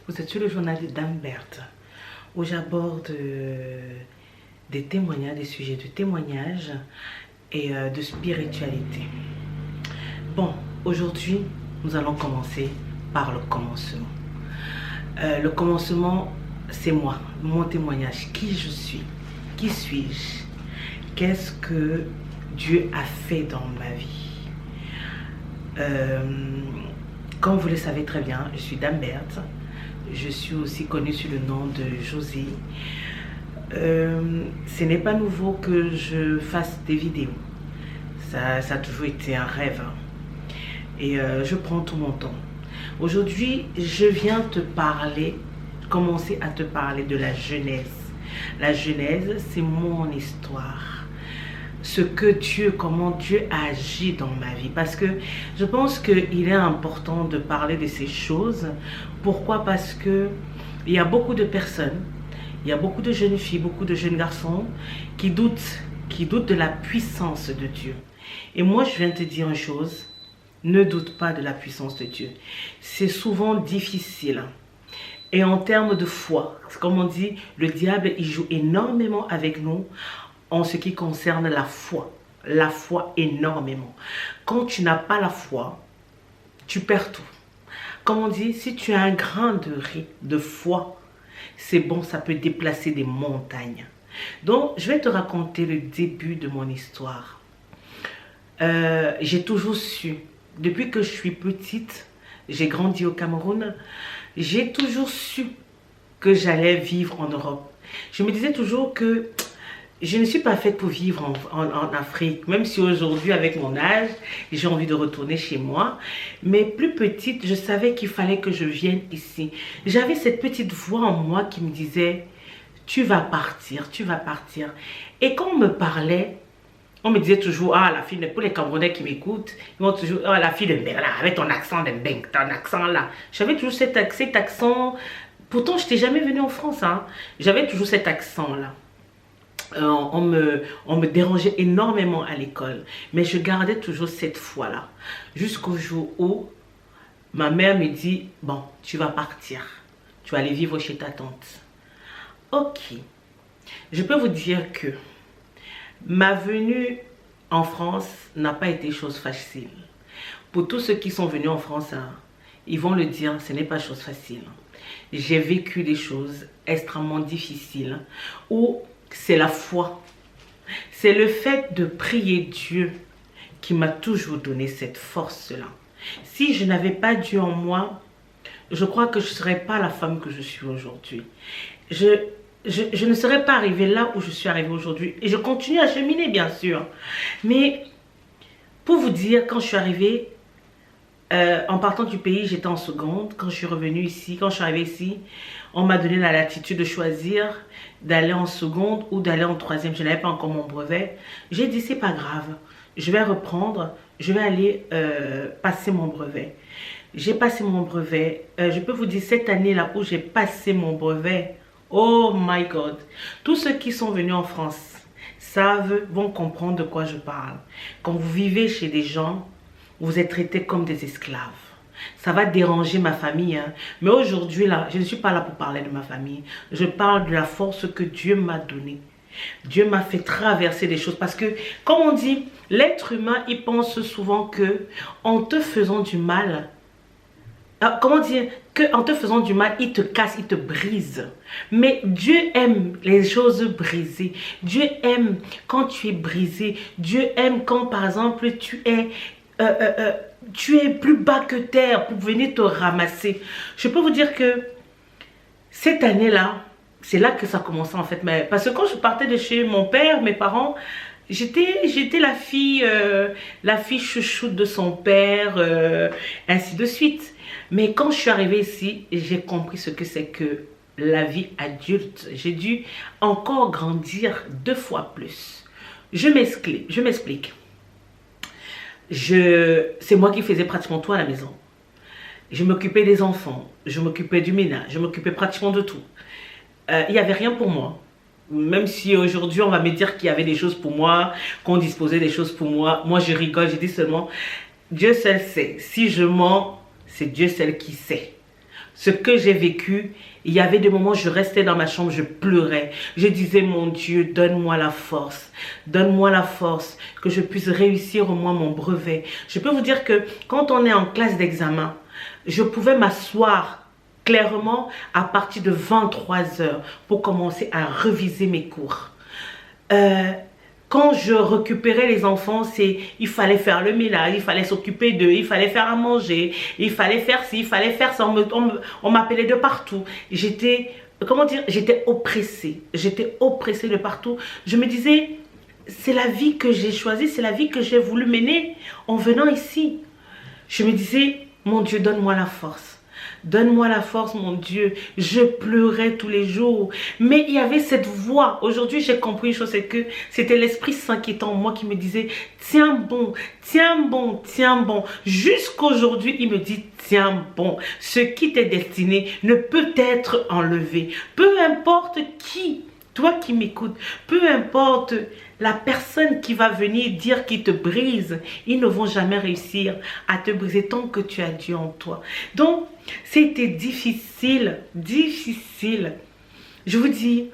Vous êtes sur le journal de Dame Berthe, où j'aborde des témoignages, des sujets de témoignage et de spiritualité. Bon, aujourd'hui, nous allons commencer par le commencement. Le commencement, c'est moi, mon témoignage. Qui je suis? Qui suis-je? Qu'est-ce que Dieu a fait dans ma vie? Comme vous le savez très bien, je suis Dame Berthe. Je suis aussi connue sous le nom de Josie. Ce n'est pas nouveau que je fasse des vidéos. Ça a toujours été un rêve. Et je prends tout mon temps. Aujourd'hui, je viens te parler, commencer à te parler de la Genèse. La Genèse, c'est mon histoire. Ce que Dieu, comment Dieu a agi dans ma vie. Parce que je pense qu'il est important de parler de ces choses. Pourquoi? Parce que il y a beaucoup de personnes, il y a beaucoup de jeunes filles, beaucoup de jeunes garçons qui doutent de la puissance de Dieu. Et moi, je viens te dire une chose, ne doute pas de la puissance de Dieu. C'est souvent difficile. Et en termes de foi, comme on dit, le diable, il joue énormément avec nous en ce qui concerne la foi énormément. Quand tu n'as pas la foi, tu perds tout. Comme on dit, si tu as un grain de foi, c'est bon, ça peut déplacer des montagnes. Donc, je vais te raconter le début de mon histoire. J'ai toujours su, depuis que je suis petite, j'ai grandi au Cameroun, j'ai toujours su que j'allais vivre en Europe. Je me disais toujours que je ne suis pas faite pour vivre en Afrique, même si aujourd'hui, avec mon âge, j'ai envie de retourner chez moi. Mais plus petite, je savais qu'il fallait que je vienne ici. J'avais cette petite voix en moi qui me disait, tu vas partir, tu vas partir. Et quand on me parlait, on me disait toujours, ah, la fille, pour les Camerounais qui m'écoutent, ils vont toujours, ah, la fille de Berla, avec ton accent de Mbeng, ton accent là. J'avais toujours cet accent, pourtant, je n'étais jamais venue en France, hein. J'avais toujours cet accent là. On me dérangeait énormément à l'école, mais je gardais toujours cette foi-là. Jusqu'au jour où ma mère me dit, bon, tu vas partir. Tu vas aller vivre chez ta tante. Ok. Je peux vous dire que ma venue en France n'a pas été chose facile. Pour tous ceux qui sont venus en France, hein, ils vont le dire, ce n'est pas chose facile. J'ai vécu des choses extrêmement difficiles où c'est la foi. C'est le fait de prier Dieu qui m'a toujours donné cette force-là. Si je n'avais pas Dieu en moi, je crois que je ne serais pas la femme que je suis aujourd'hui. Je ne serais pas arrivée là où je suis arrivée aujourd'hui. Et je continue à cheminer, bien sûr. Mais pour vous dire, quand je suis arrivée, en partant du pays, j'étais en seconde. Quand je suis revenue ici, quand je suis arrivée ici, on m'a donné la latitude de choisir d'aller en seconde ou d'aller en troisième. Je n'avais pas encore mon brevet. J'ai dit, c'est pas grave. Je vais reprendre. Je vais aller passer mon brevet. J'ai passé mon brevet. Je peux vous dire, cette année-là où j'ai passé mon brevet, oh my God. Tous ceux qui sont venus en France vont comprendre de quoi je parle. Quand vous vivez chez des gens, vous êtes traités comme des esclaves. Ça va déranger ma famille. Hein. Mais aujourd'hui, là, je ne suis pas là pour parler de ma famille. Je parle de la force que Dieu m'a donnée. Dieu m'a fait traverser des choses. Parce que, comme on dit, l'être humain, il pense souvent que en te faisant du mal, comment dire, qu'en te faisant du mal, il te casse, il te brise. Mais Dieu aime les choses brisées. Dieu aime quand tu es brisé. Dieu aime quand, par exemple, tu es plus bas que terre pour venir te ramasser. Je peux vous dire que cette année-là, c'est là que ça commençait en fait. Mais parce que quand je partais de chez mon père, mes parents, j'étais la fille chouchoute de son père, ainsi de suite. Mais quand je suis arrivée ici, j'ai compris ce que c'est que la vie adulte. J'ai dû encore grandir 2 fois plus. Je m'explique. C'est moi qui faisais pratiquement tout à la maison. Je m'occupais des enfants, je m'occupais du ménage, je m'occupais pratiquement de tout. Il n'y avait rien pour moi. Même si aujourd'hui on va me dire qu'il y avait des choses pour moi, qu'on disposait des choses pour moi, moi je rigole, je dis seulement, Dieu seul sait. Si je mens, c'est Dieu seul qui sait. ce que j'ai vécu, il y avait des moments où je restais dans ma chambre, je pleurais. Je disais, mon Dieu, donne-moi la force. Donne-moi la force que je puisse réussir au moins mon brevet. Je peux vous dire que quand on est en classe d'examen, je pouvais m'asseoir clairement à partir de 23 heures pour commencer à réviser mes cours. Quand je récupérais les enfants, il fallait faire le ménage, il fallait s'occuper d'eux, il fallait faire à manger, il fallait faire ci, il fallait faire ça. On m'appelait de partout. J'étais, comment dire, j'étais oppressée. J'étais oppressée de partout. Je me disais, c'est la vie que j'ai choisie, c'est la vie que j'ai voulu mener en venant ici. Je me disais, mon Dieu, donne-moi la force. Donne-moi la force, mon Dieu. Je pleurais tous les jours. Mais il y avait cette voix. Aujourd'hui, j'ai compris une chose, c'est que c'était l'Esprit Saint qui était en moi qui me disait, tiens bon, tiens bon, tiens bon. Jusqu'aujourd'hui, il me dit, tiens bon. Ce qui t'est destiné ne peut être enlevé. Peu importe qui, toi qui m'écoutes, peu importe la personne qui va venir dire qu'il te brise, ils ne vont jamais réussir à te briser tant que tu as Dieu en toi. Donc, c'était difficile, difficile. Je vous dis,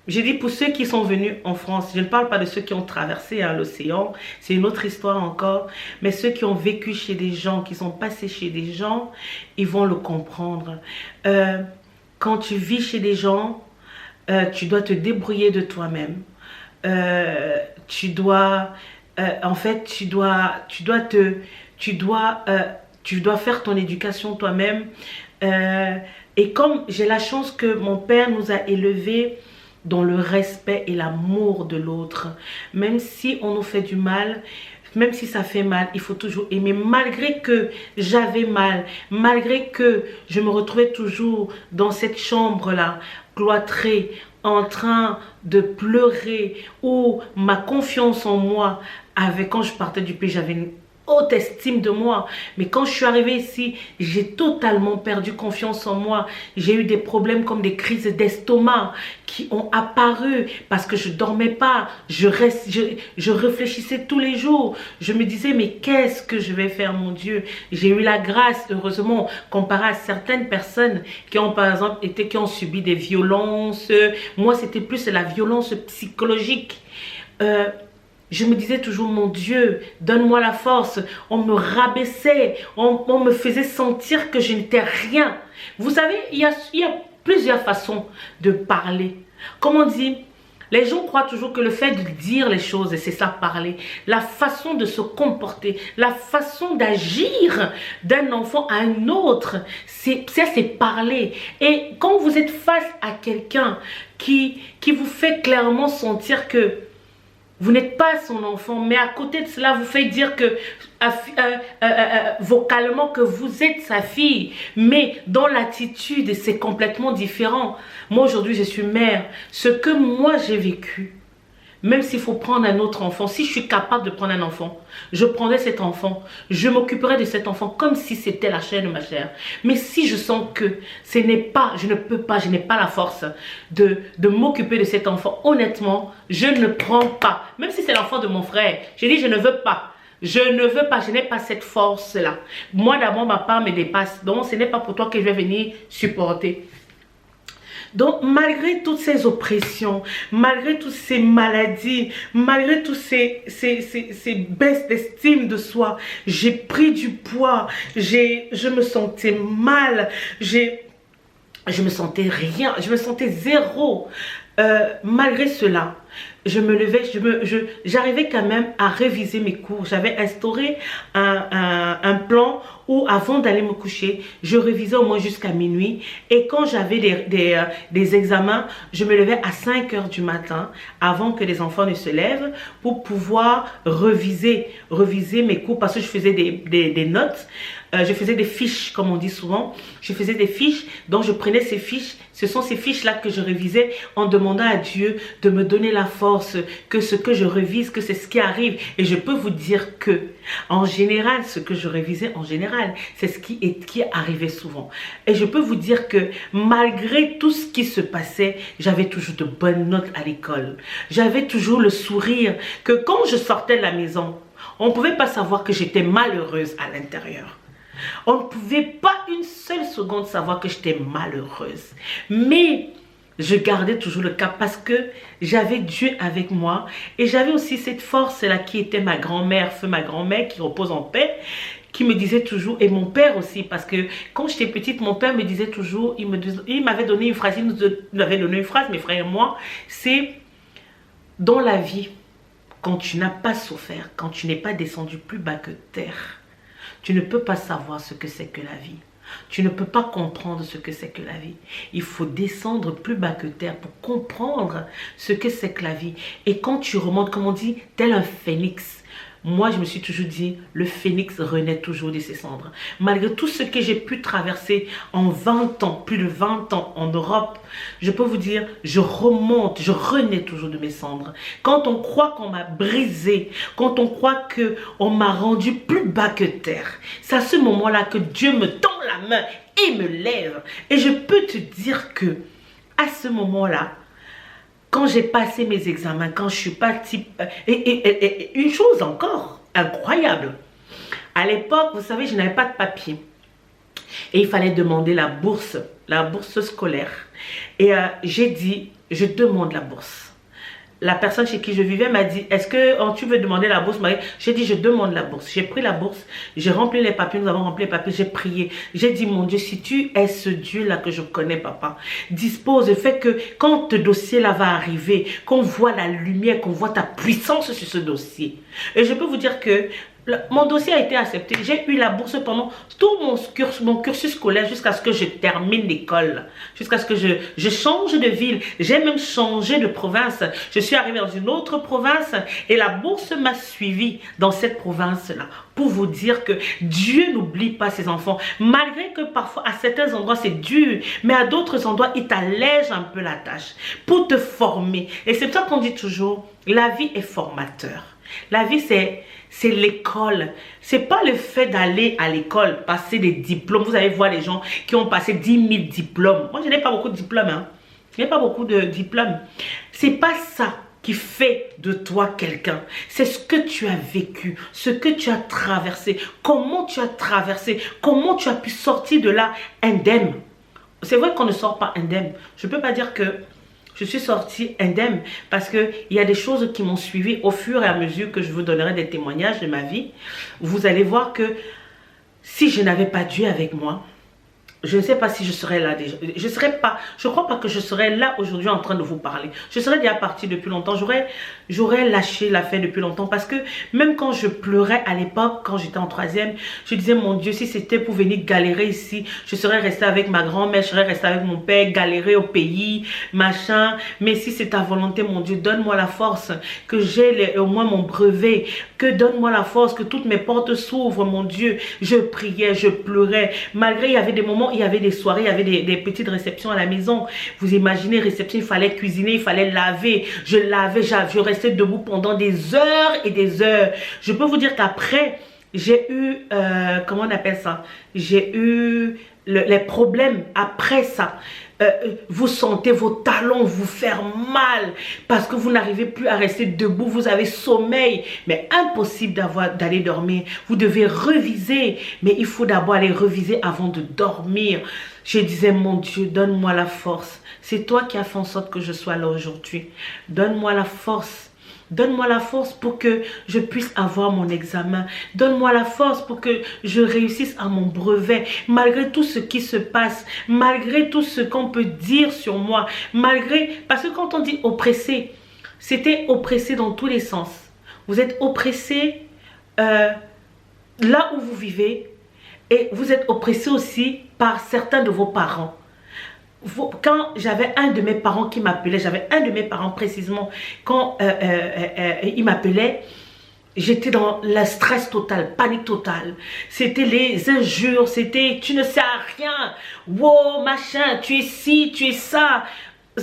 j'ai dit pour ceux qui sont venus en France, je ne parle pas de ceux qui ont traversé l'océan, c'est une autre histoire encore, mais ceux qui ont vécu chez des gens, qui sont passés chez des gens, ils vont le comprendre. Quand tu vis chez des gens, tu dois te débrouiller de toi-même. Tu dois faire ton éducation toi-même. Et comme j'ai la chance que mon père nous a élevés dans le respect et l'amour de l'autre, même si on nous fait du mal, même si ça fait mal, il faut toujours aimer. Malgré que j'avais mal, malgré que je me retrouvais toujours dans cette chambre-là, cloîtrée, en train de pleurer, où ma confiance en moi avait, quand je partais du pays, j'avais une haute estime de moi. Mais quand je suis arrivée ici, j'ai totalement perdu confiance en moi. J'ai eu des problèmes comme des crises d'estomac qui ont apparu parce que je dormais pas. Je réfléchissais tous les jours. Je me disais, mais qu'est-ce que je vais faire, mon Dieu? J'ai eu la grâce, heureusement, comparé à certaines personnes qui ont, par exemple, qui ont subi des violences. Moi, c'était plus la violence psychologique. Je me disais toujours, mon Dieu, donne-moi la force. On me rabaissait, on me faisait sentir que je n'étais rien. Vous savez, il y a plusieurs façons de parler. Comme on dit, les gens croient toujours que le fait de dire les choses, c'est ça parler. La façon de se comporter, la façon d'agir d'un enfant à un autre, c'est parler. Et quand vous êtes face à quelqu'un qui vous fait clairement sentir que vous n'êtes pas son enfant, mais à côté de cela, vous faites dire que vocalement que vous êtes sa fille. Mais dans l'attitude, c'est complètement différent. Moi, aujourd'hui, je suis mère. Ce que moi, j'ai vécu, même s'il faut prendre un autre enfant, si je suis capable de prendre un enfant, je prendrai cet enfant, je m'occuperai de cet enfant comme si c'était la chair de ma chair. Mais si je sens que je n'ai pas la force de m'occuper de cet enfant, honnêtement, je ne prends pas. Même si c'est l'enfant de mon frère, j'ai dit je ne veux pas. Je ne veux pas, je n'ai pas cette force-là. Moi d'abord, ma part me dépasse. Donc ce n'est pas pour toi que je vais venir supporter. Donc, malgré toutes ces oppressions, malgré toutes ces maladies, malgré toutes ces baisses d'estime de soi, j'ai pris du poids, je me sentais mal, je me sentais rien, je me sentais zéro. Malgré cela, je me levais, j'arrivais quand même à réviser mes cours. J'avais instauré un plan où avant d'aller me coucher, je révisais au moins jusqu'à minuit. Et quand j'avais des examens, je me levais à 5 h du matin avant que les enfants ne se lèvent pour pouvoir réviser mes cours parce que je faisais des notes. Je faisais des fiches, comme on dit souvent. Je faisais des fiches, donc je prenais ces fiches. Ce sont ces fiches-là que je révisais en demandant à Dieu de me donner la force, que ce que je révise, que c'est ce qui arrive. Et je peux vous dire que, en général, ce que je révisais, en général, c'est ce qui arrivait souvent. Et je peux vous dire que, malgré tout ce qui se passait, j'avais toujours de bonnes notes à l'école. J'avais toujours le sourire, que quand je sortais de la maison, on ne pouvait pas savoir que j'étais malheureuse à l'intérieur. On ne pouvait pas une seule seconde savoir que j'étais malheureuse. Mais je gardais toujours le cap parce que j'avais Dieu avec moi. Et j'avais aussi cette force-là qui était ma grand-mère, feu ma grand-mère qui repose en paix, qui me disait toujours, et mon père aussi, parce que quand j'étais petite, mon père me disait toujours, il m'avait donné une phrase, il nous avait donné une phrase, mes frères et moi, c'est dans la vie, quand tu n'as pas souffert, quand tu n'es pas descendu plus bas que terre, tu ne peux pas savoir ce que c'est que la vie. Tu ne peux pas comprendre ce que c'est que la vie. Il faut descendre plus bas que terre pour comprendre ce que c'est que la vie. Et quand tu remontes, comme on dit, tel un phénix, moi, je me suis toujours dit, le phénix renaît toujours de ses cendres. Malgré tout ce que j'ai pu traverser en 20 ans, plus de 20 ans en Europe, je peux vous dire, je remonte, je renais toujours de mes cendres. Quand on croit qu'on m'a brisé, quand on croit qu'on m'a rendu plus bas que terre, c'est à ce moment-là que Dieu me tend la main et me lève. Et je peux te dire que, à ce moment-là, quand j'ai passé mes examens, quand je suis partie... Et une chose encore incroyable. À l'époque, vous savez, je n'avais pas de papier. Et il fallait demander la bourse scolaire. Et j'ai dit, je demande la bourse. La personne chez qui je vivais m'a dit, est-ce que tu veux demander la bourse? J'ai dit, je demande la bourse. J'ai pris la bourse, j'ai rempli les papiers, nous avons rempli les papiers, j'ai prié. J'ai dit, mon Dieu, si tu es ce Dieu-là que je connais, papa, dispose, fais que quand ce dossier-là va arriver, qu'on voit la lumière, qu'on voit ta puissance sur ce dossier. Et je peux vous dire que mon dossier a été accepté. J'ai eu la bourse pendant tout mon cursus scolaire jusqu'à ce que je termine l'école. Jusqu'à ce que je change de ville. J'ai même changé de province. Je suis arrivée dans une autre province et la bourse m'a suivi dans cette province-là. Pour vous dire que Dieu n'oublie pas ses enfants. Malgré que parfois à certains endroits c'est dur. Mais à d'autres endroits il t'allège un peu la tâche. Pour te former. Et c'est pour ça qu'on dit toujours, la vie est formateur. La vie c'est l'école. C'est pas le fait d'aller à l'école, passer des diplômes. Vous allez voir les gens qui ont passé 10 000 diplômes. Moi, je n'ai pas beaucoup de diplômes. Hein. Je n'ai pas beaucoup de diplômes. C'est pas ça qui fait de toi quelqu'un. C'est ce que tu as vécu, ce que tu as traversé, comment tu as traversé, comment tu as pu sortir de là indemne. C'est vrai qu'on ne sort pas indemne. Je ne peux pas dire que je suis sortie indemne parce qu'il y a des choses qui m'ont suivi au fur et à mesure que je vous donnerai des témoignages de ma vie. Vous allez voir que si je n'avais pas Dieu avec moi, je ne sais pas si je serais là déjà. Je crois pas que je serais là aujourd'hui en train de vous parler. Je serais déjà partie depuis longtemps. J'aurais lâché l'affaire depuis longtemps parce que même quand je pleurais à l'époque, quand j'étais en troisième, je disais mon Dieu, si c'était pour venir galérer ici, je serais restée avec ma grand-mère, je serais restée avec mon père, galérer au pays, machin. Mais si c'est ta volonté, mon Dieu, donne-moi la force, que j'ai au moins mon brevet, que donne-moi la force, que toutes mes portes s'ouvrent, mon Dieu. Je priais, je pleurais. Malgré, il y avait des moments, il y avait des soirées, il y avait des petites réceptions à la maison. Vous imaginez, réception, il fallait cuisiner, il fallait laver. Je lavais, je restais debout pendant des heures et des heures. Je peux vous dire qu'après, j'ai eu, comment on appelle ça? J'ai eu les problèmes après ça. Vous sentez vos talons vous faire mal parce que vous n'arrivez plus à rester debout, vous avez sommeil, mais impossible d'aller dormir. Vous devez reviser, mais il faut d'abord aller reviser avant de dormir. Je disais, mon Dieu, donne-moi la force. C'est toi qui as fait en sorte que je sois là aujourd'hui. Donne-moi la force. Donne-moi la force pour que je puisse avoir mon examen. Donne-moi la force pour que je réussisse à mon brevet. Malgré tout ce qui se passe, malgré tout ce qu'on peut dire sur moi, parce que quand on dit oppressé, c'était oppressé dans tous les sens. Vous êtes oppressé là où vous vivez et vous êtes oppressé aussi par certains de vos parents. Quand j'avais un de mes parents qui m'appelait, j'avais un de mes parents précisément, quand il m'appelait, j'étais dans le stress total, panique totale. C'était les injures, c'était tu ne sers à rien, wow, machin, tu es ci, tu es ça.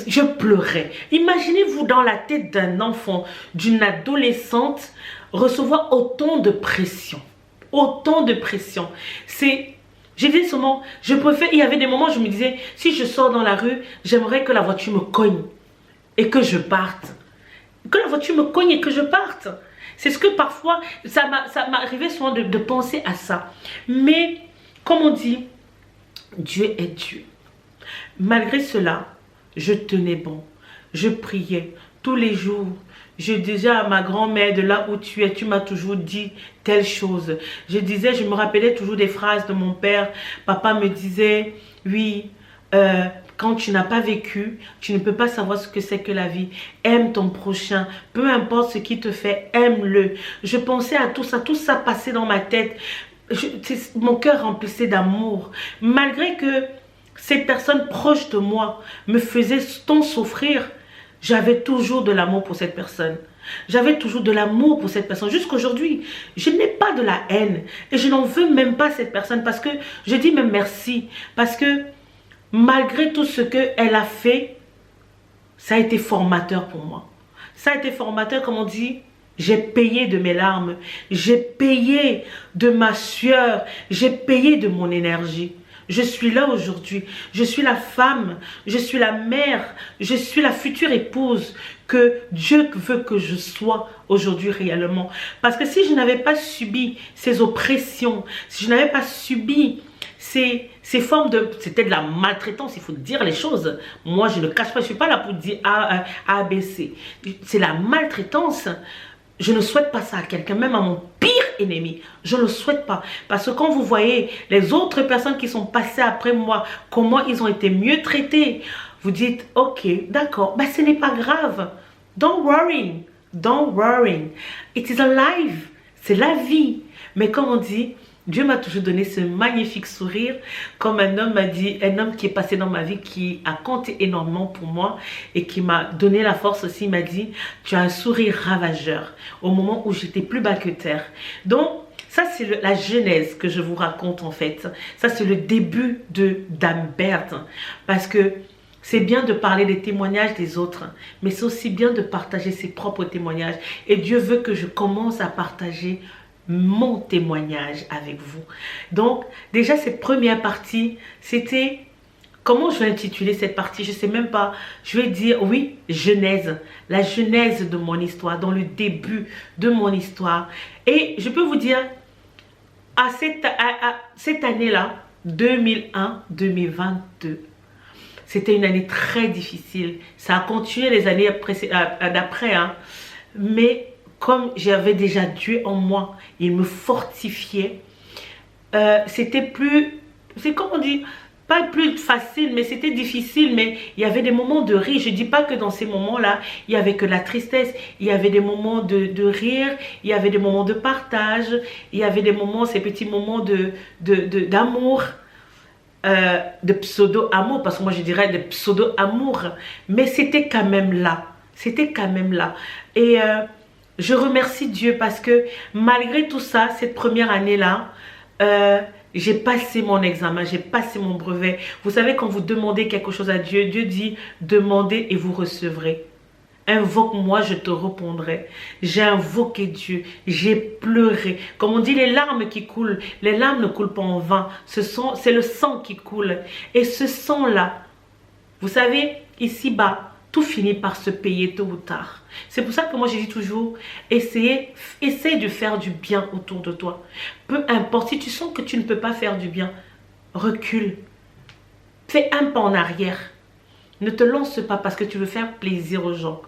Je pleurais. Imaginez-vous dans la tête d'un enfant, d'une adolescente, recevoir autant de pression. Autant de pression. J'ai dit seulement, je préfère, il y avait des moments où je me disais, si je sors dans la rue, j'aimerais que la voiture me cogne et que je parte. Que la voiture me cogne et que je parte. C'est ce que parfois, ça m'arrivait souvent de penser à ça. Mais comme on dit, Dieu est Dieu. Malgré cela, je tenais bon. Je priais tous les jours. Je disais à ma grand-mère, de là où tu es, tu m'as toujours dit telle chose. Je disais, je me rappelais toujours des phrases de mon père. Papa me disait, oui, quand tu n'as pas vécu, tu ne peux pas savoir ce que c'est que la vie. Aime ton prochain, peu importe ce qui te fait, aime-le. Je pensais à tout ça passait dans ma tête. Mon cœur remplissait d'amour. Malgré que cette personne proche de moi me faisait tant souffrir, j'avais toujours de l'amour pour cette personne. J'avais toujours de l'amour pour cette personne. Jusqu'aujourd'hui, je n'ai pas de la haine. Et je n'en veux même pas cette personne parce que je dis même merci. Parce que malgré tout ce qu'elle a fait, ça a été formateur pour moi. Ça a été formateur, comme on dit, j'ai payé de mes larmes. J'ai payé de ma sueur. J'ai payé de mon énergie. Je suis là aujourd'hui. Je suis la femme. Je suis la mère. Je suis la future épouse que Dieu veut que je sois aujourd'hui réellement. Parce que si je n'avais pas subi ces oppressions, si je n'avais pas subi ces formes de... C'était de la maltraitance, il faut dire les choses. Moi, je ne le cache pas. Je ne suis pas là pour dire A, B, C. C'est la maltraitance. Je ne souhaite pas ça à quelqu'un, même à mon pire ennemi. Je ne le souhaite pas. Parce que quand vous voyez les autres personnes qui sont passées après moi, comment ils ont été mieux traités, vous dites, ok, d'accord, ben, ce n'est pas grave. Don't worry. Don't worry. It is alive. C'est la vie. Mais comme on dit, Dieu m'a toujours donné ce magnifique sourire, comme un homme m'a dit, un homme qui est passé dans ma vie, qui a compté énormément pour moi et qui m'a donné la force aussi, il m'a dit, tu as un sourire ravageur au moment où j'étais plus bas que terre. Donc, ça c'est la genèse que je vous raconte en fait. Ça c'est le début de Dame Berthe. Parce que c'est bien de parler des témoignages des autres, mais c'est aussi bien de partager ses propres témoignages. Et Dieu veut que je commence à partager mon témoignage avec vous. Donc, déjà, cette première partie, c'était... Comment je vais intituler cette partie? Je ne sais même pas. Je vais dire, oui, genèse. La genèse de mon histoire, dans le début de mon histoire. Et je peux vous dire, à cette année-là, 2001-2022, c'était une année très difficile. Ça a continué les années d'après, hein. Mais comme j'avais déjà Dieu en moi, il me fortifiait. C'était plus, c'est comme on dit, pas plus facile, mais c'était difficile. Mais il y avait des moments de rire. Je ne dis pas que dans ces moments-là, il n'y avait que la tristesse. Il y avait des moments de rire, il y avait des moments de partage, il y avait des moments, ces petits moments d'amour. De pseudo-amour, parce que moi je dirais de pseudo-amour, mais c'était quand même là, c'était quand même là. Et je remercie Dieu parce que malgré tout ça, cette première année-là, j'ai passé mon examen, j'ai passé mon brevet. Vous savez, quand vous demandez quelque chose à Dieu, Dieu dit, demandez et vous recevrez. Invoque-moi, je te répondrai. J'ai invoqué Dieu, j'ai pleuré. Comme on dit, les larmes qui coulent, les larmes ne coulent pas en vain. C'est le sang qui coule. Et ce sang-là, vous savez, ici-bas, tout finit par se payer tôt ou tard. C'est pour ça que moi, je dis toujours, essaye de faire du bien autour de toi. Peu importe, si tu sens que tu ne peux pas faire du bien, recule. Fais un pas en arrière. Ne te lance pas parce que tu veux faire plaisir aux gens.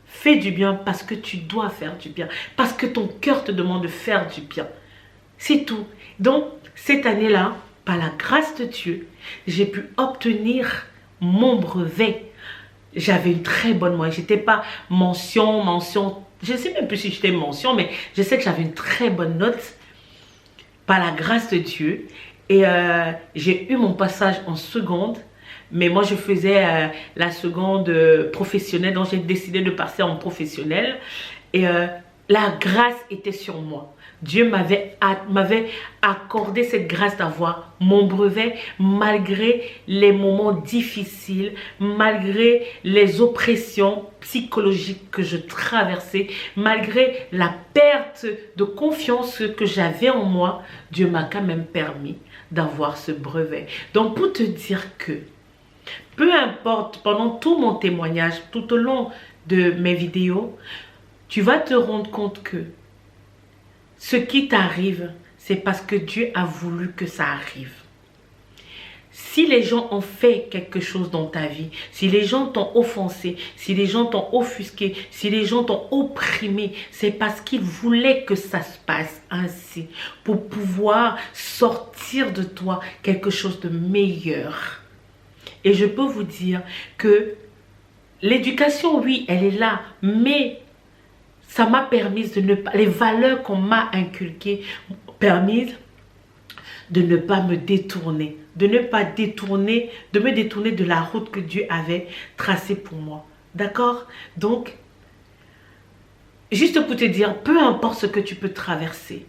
Fais du bien parce que tu dois faire du bien. Parce que ton cœur te demande de faire du bien. C'est tout. Donc, cette année-là, par la grâce de Dieu, j'ai pu obtenir mon brevet. J'avais une très bonne moyenne. J'étais pas mention. Je ne sais même plus si j'étais mention, mais je sais que j'avais une très bonne note. Par la grâce de Dieu. Et j'ai eu mon passage en seconde. Mais moi, je faisais la seconde professionnelle, donc j'ai décidé de passer en professionnel. Et la grâce était sur moi. Dieu m'avait accordé cette grâce d'avoir mon brevet malgré les moments difficiles, malgré les oppressions psychologiques que je traversais, malgré la perte de confiance que j'avais en moi. Dieu m'a quand même permis d'avoir ce brevet. Donc, pour te dire que peu importe, pendant tout mon témoignage, tout au long de mes vidéos, tu vas te rendre compte que ce qui t'arrive, c'est parce que Dieu a voulu que ça arrive. Si les gens ont fait quelque chose dans ta vie, si les gens t'ont offensé, si les gens t'ont offusqué, si les gens t'ont opprimé, c'est parce qu'ils voulaient que ça se passe ainsi pour pouvoir sortir de toi quelque chose de meilleur. Et je peux vous dire que l'éducation, oui, elle est là, mais ça m'a permis de ne pas, les valeurs qu'on m'a inculquées, permis de ne pas me détourner, de ne pas détourner, de me détourner de la route que Dieu avait tracée pour moi. D'accord? Donc, juste pour te dire, peu importe ce que tu peux traverser,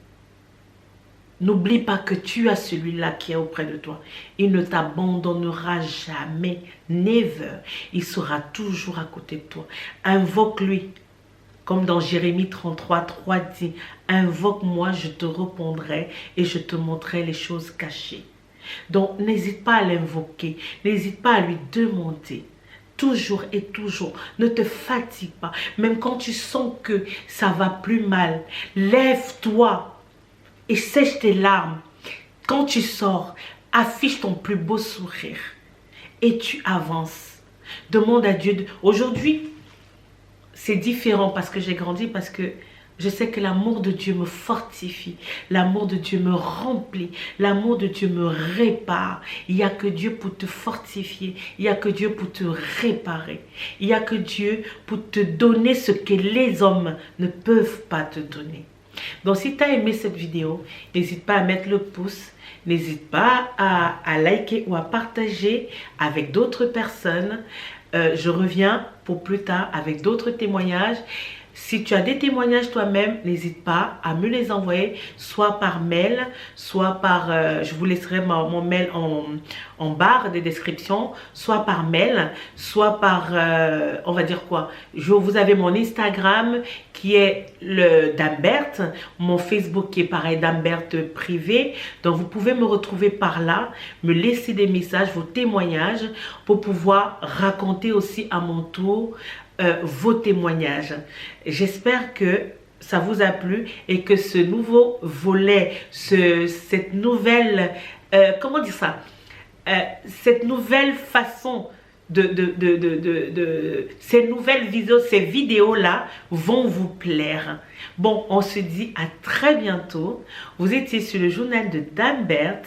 n'oublie pas que tu as celui-là qui est auprès de toi. Il ne t'abandonnera jamais, never. Il sera toujours à côté de toi. Invoque-lui. Comme dans Jérémie 33, 3 dit, invoque-moi, je te répondrai et je te montrerai les choses cachées. Donc, n'hésite pas à l'invoquer, n'hésite pas à lui demander. Toujours et toujours, ne te fatigue pas. Même quand tu sens que ça va plus mal, lève-toi et sèche tes larmes. Quand tu sors, affiche ton plus beau sourire et tu avances. Demande à Dieu. Aujourd'hui, c'est différent parce que j'ai grandi, parce que je sais que l'amour de Dieu me fortifie, l'amour de Dieu me remplit, l'amour de Dieu me répare. Il n'y a que Dieu pour te fortifier, il n'y a que Dieu pour te réparer, il n'y a que Dieu pour te donner ce que les hommes ne peuvent pas te donner. Donc si tu as aimé cette vidéo, n'hésite pas à mettre le pouce, n'hésite pas à liker ou à partager avec d'autres personnes. Je reviens pour plus tard avec d'autres témoignages. Si tu as des témoignages toi-même, n'hésite pas à me les envoyer, soit par mail, soit par, je vous laisserai mon mail en barre de description, soit par mail, soit par, on va dire quoi, vous avez mon Instagram qui est le Dambert, mon Facebook qui est pareil, Dambert privé. Donc vous pouvez me retrouver par là, me laisser des messages, vos témoignages, pour pouvoir raconter aussi à mon tour vos témoignages. J'espère que ça vous a plu et que ce nouveau volet, cette nouvelle, comment dire ça, cette nouvelle façon ces nouvelles vidéos, ces vidéos-là vont vous plaire. Bon, on se dit à très bientôt. Vous étiez sur le journal de Dambert.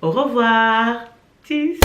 Au revoir. Tchuss.